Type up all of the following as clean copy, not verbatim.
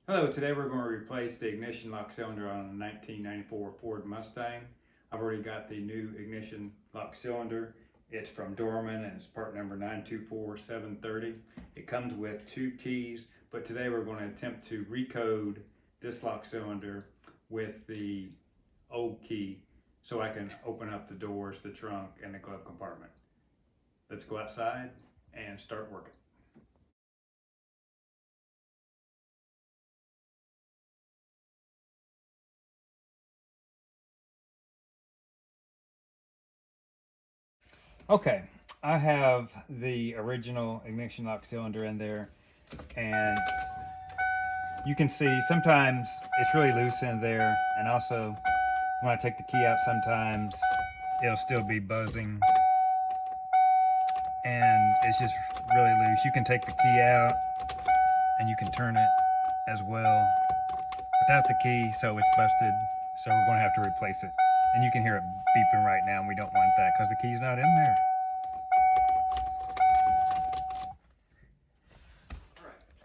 Hello, today we're going to replace the ignition lock cylinder on a 1994 Ford Mustang. I've already got the new ignition lock cylinder. It's from Dorman and it's part number 924730. It comes with two keys, but today we're going to attempt to recode this lock cylinder with the old key so I can open up the doors, the trunk, and the glove compartment. Let's go outside and start working. Okay, I have the original ignition lock cylinder in there, and you can see sometimes it's really loose in there, and also when I take the key out sometimes it'll still be buzzing and it's just really loose. You can take the key out and you can turn it as well without the key, so it's busted, so we're going to have to replace it. And you can hear it beeping right now, and we don't want that because the key's not in there.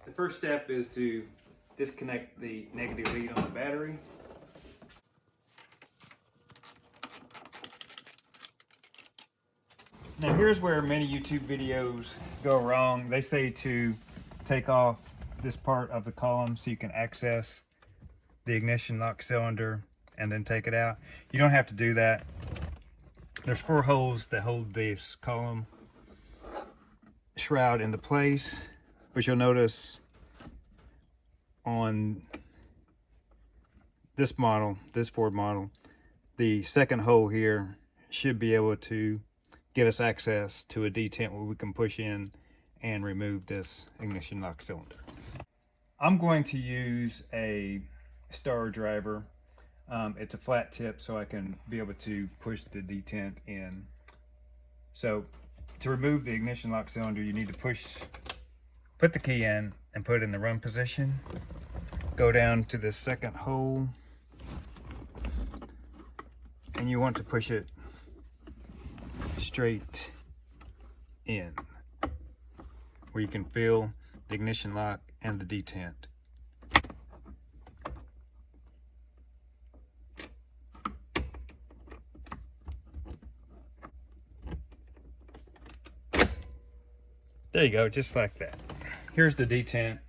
The first step is to disconnect the negative lead on the battery. Now here's where many YouTube videos go wrong. They say to take off this part of the column so you can access the ignition lock cylinder and then take it out. You don't have to do that. There's 4 holes that hold this column shroud into place, but you'll notice on this model, this Ford model, the second hole here should be able to give us access to a detent where we can push in and remove this ignition lock cylinder. I'm going to use a star driver. It's a flat tip so I can be able to push the detent in. So to remove the ignition lock cylinder, you need to put the key in and put it in the run position. Go down to the second hole and you want to push it straight in where you can feel the ignition lock and the detent. There you go, just like that. Here's the detent,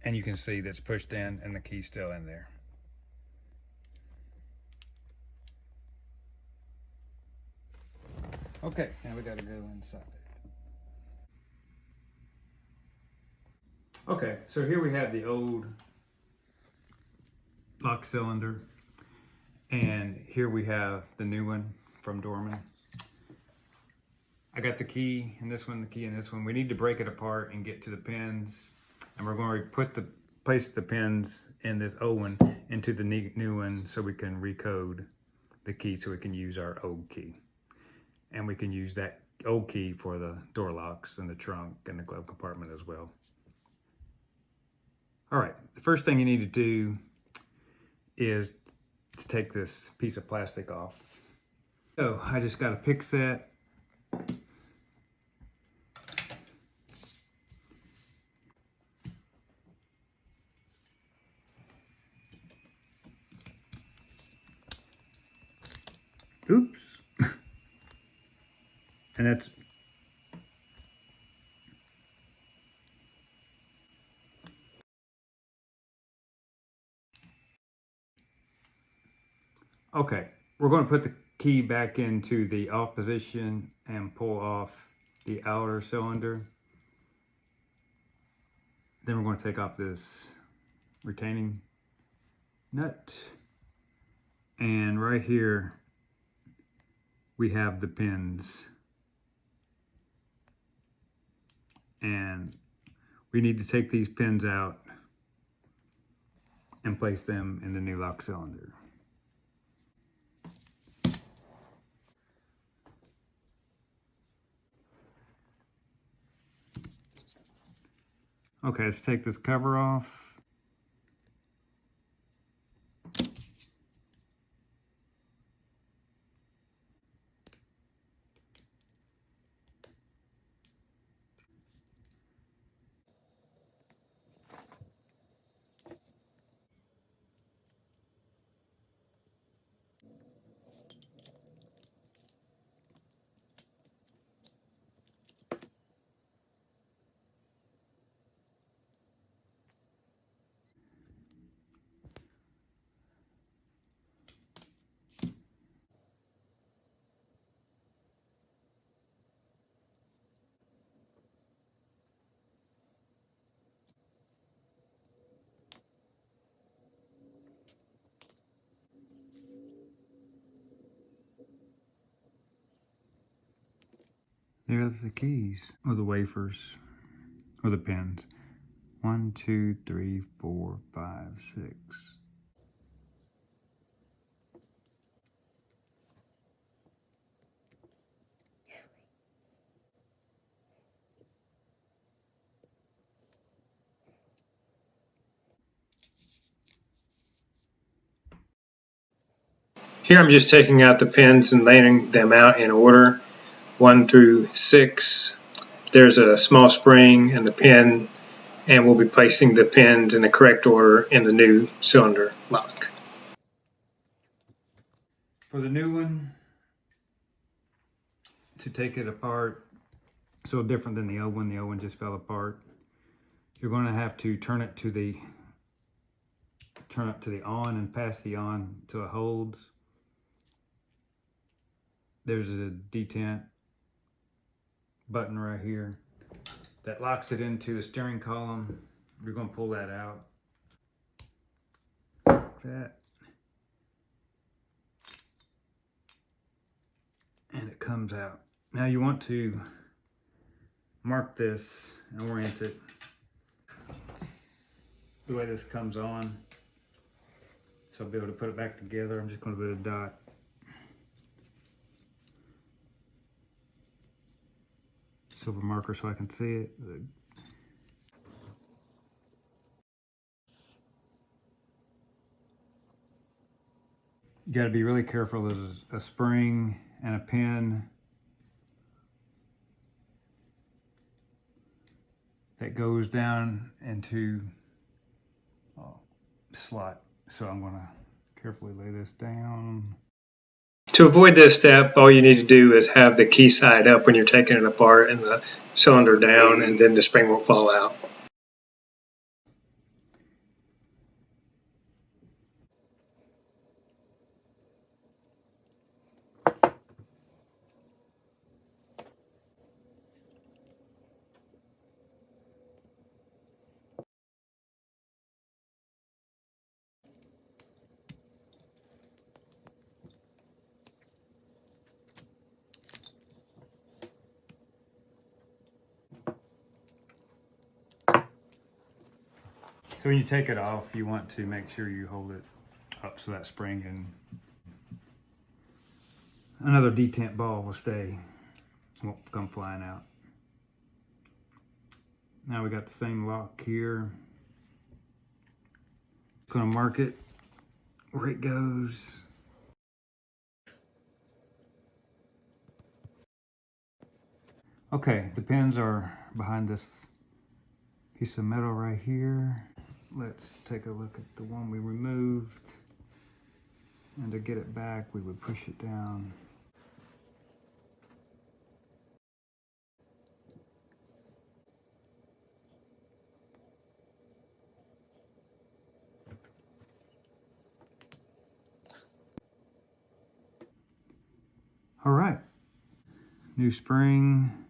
and you can see that's pushed in and the key's still in there. Okay, now we gotta go inside. Okay, so here we have the old lock cylinder, and here we have the new one from Dorman. I got the key in this one, the key in this one. We need to break it apart and get to the pins, and we're going to place the pins in this old one into the new one so we can recode the key so we can use our old key. And we can use that old key for the door locks and the trunk and the glove compartment as well. All right, the first thing you need to do is to take this piece of plastic off. So I just got a pick set. Oops. And that's okay. We're going to put the key back into the off position and pull off the outer cylinder. Then we're going to take off this retaining nut. And right here we have the pins. And we need to take these pins out and place them in the new lock cylinder. Okay, let's take this cover off. There's the keys, or the wafers, or the pins. 1, 2, 3, 4, 5, 6. Here I'm just taking out the pins and laying them out in order, 1 through 6. There's a small spring and the pin, and we'll be placing the pins in the correct order in the new cylinder lock. For the new one, to take it apart, so different than the old one. The old one just fell apart. You're going to have to turn it to the on and pass the on till it holds. There's a detent button right here that locks it into the steering column. You're going to pull that out. Like that. And it comes out. Now you want to mark this and orient it the way this comes on. So I'll be able to put it back together. I'm just going to put a dot. Silver marker so I can see it. You got to be really careful. There's a spring and a pin that goes down into slot. So I'm going to carefully lay this down. To avoid this step, all you need to do is have the key side up when you're taking it apart and the cylinder down, and then the spring will fall out. So when you take it off, you want to make sure you hold it up so that spring and another detent ball will stay, won't come flying out. Now we got the same lock here. Gonna mark it where it goes. Okay, the pins are behind this piece of metal right here. Let's take a look at the one we removed. And to get it back, we would push it down. All right, new spring.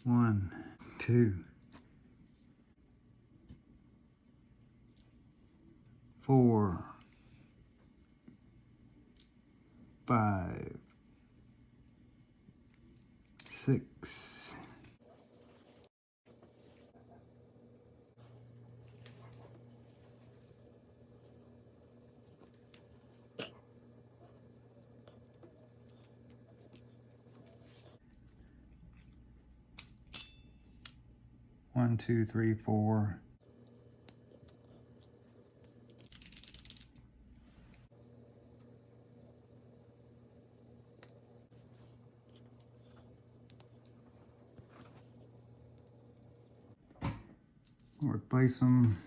One, two, 4, 5, 6. One, two, three, 4. We'll replace them.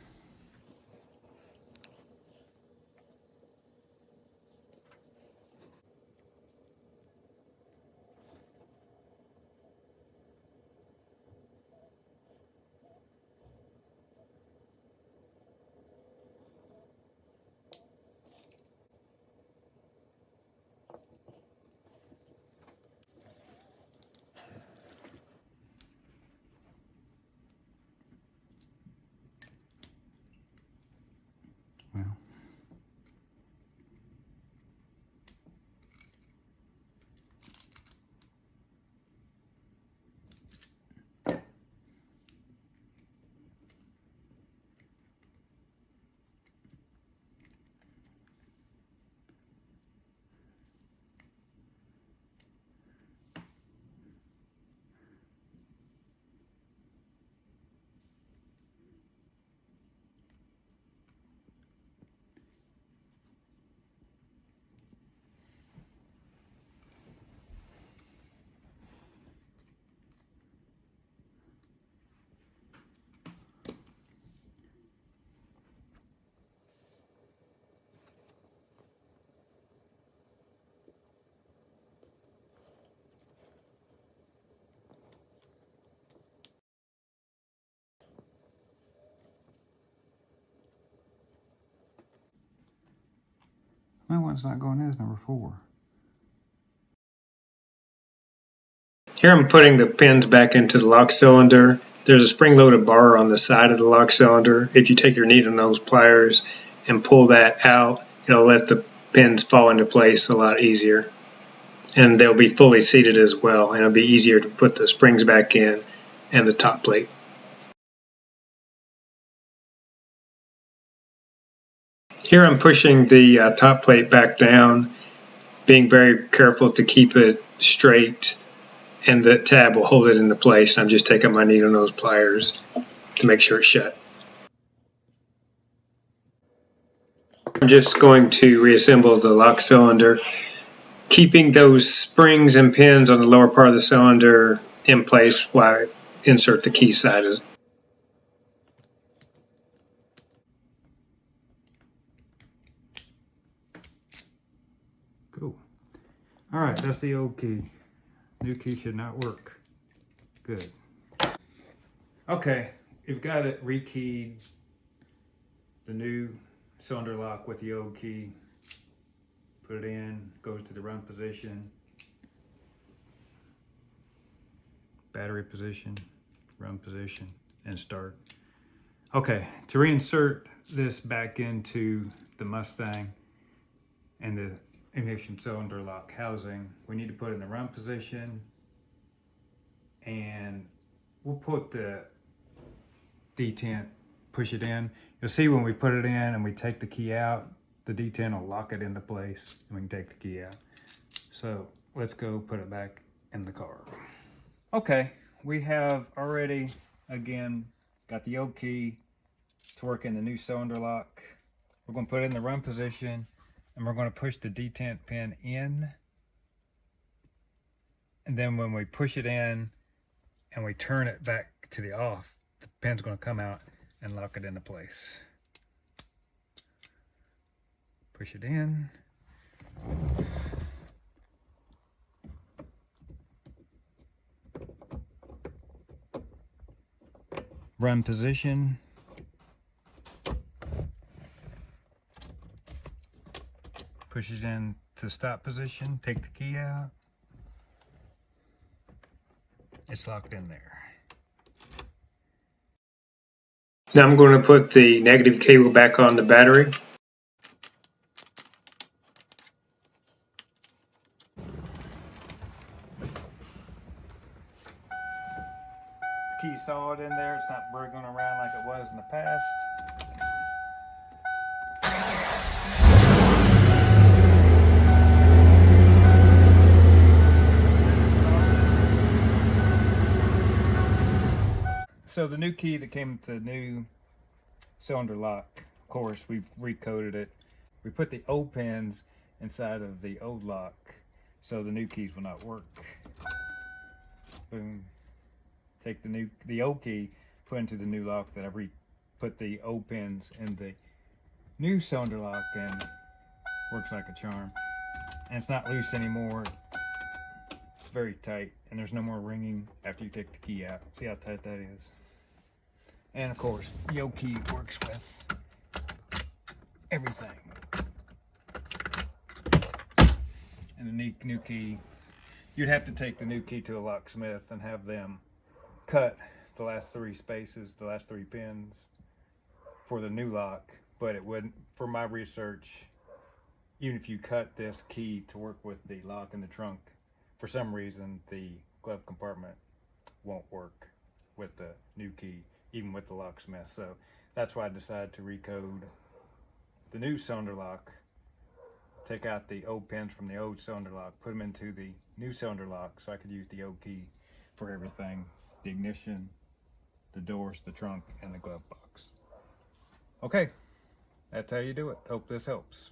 My one's not going as number 4. Here I'm putting the pins back into the lock cylinder. There's a spring-loaded bar on the side of the lock cylinder. If you take your needle nose pliers and pull that out, it'll let the pins fall into place a lot easier. And they'll be fully seated as well, and it'll be easier to put the springs back in and the top plate. Here I'm pushing the top plate back down, being very careful to keep it straight, and the tab will hold it into place. I'm just taking my needle nose pliers to make sure it's shut. I'm just going to reassemble the lock cylinder, keeping those springs and pins on the lower part of the cylinder in place while I insert the key side. Cool. All right, that's the old key. New key should not work. Good. Okay, you've got it rekeyed, the new cylinder lock with the old key. Put it in, goes to the run position, battery position, run position, and start. Okay, to reinsert this back into the Mustang and the ignition cylinder lock housing, we need to put it in the run position, and we'll put the detent, push it in. You'll see when we put it in and we take the key out, the detent will lock it into place and we can take the key out. So let's go put it back in the car. Okay, we have already, again, got the old key to work in the new cylinder lock. We're going to put it in the run position and we're going to push the detent pin in. And then when we push it in and we turn it back to the off, the pin's going to come out and lock it into place. Push it in. Run position. Push it in to stop position. Take the key out. It's locked in there. Now I'm going to put the negative cable back on the battery. Key solid in there. It's not wriggling around like it was in the past. So the new key that came with the new cylinder lock, of course, we've recoded it. We put the old pins inside of the old lock, so the new keys will not work. Boom. Take the old key, put into the new lock that I've put the old pins in the new cylinder lock, and works like a charm. And it's not loose anymore. It's very tight, and there's no more ringing after you take the key out. See how tight that is? And of course, the old key works with everything. And the new key, you'd have to take the new key to a locksmith and have them cut the last 3 spaces, the last 3 pins for the new lock. But it wouldn't, for my research, even if you cut this key to work with the lock in the trunk, for some reason the glove compartment won't work with the new key, even with the locksmith. So that's why I decided to recode the new cylinder lock, take out the old pins from the old cylinder lock, put them into the new cylinder lock so I could use the old key for everything: the ignition, the doors, the trunk, and the glove box. Okay, that's how you do it. Hope this helps.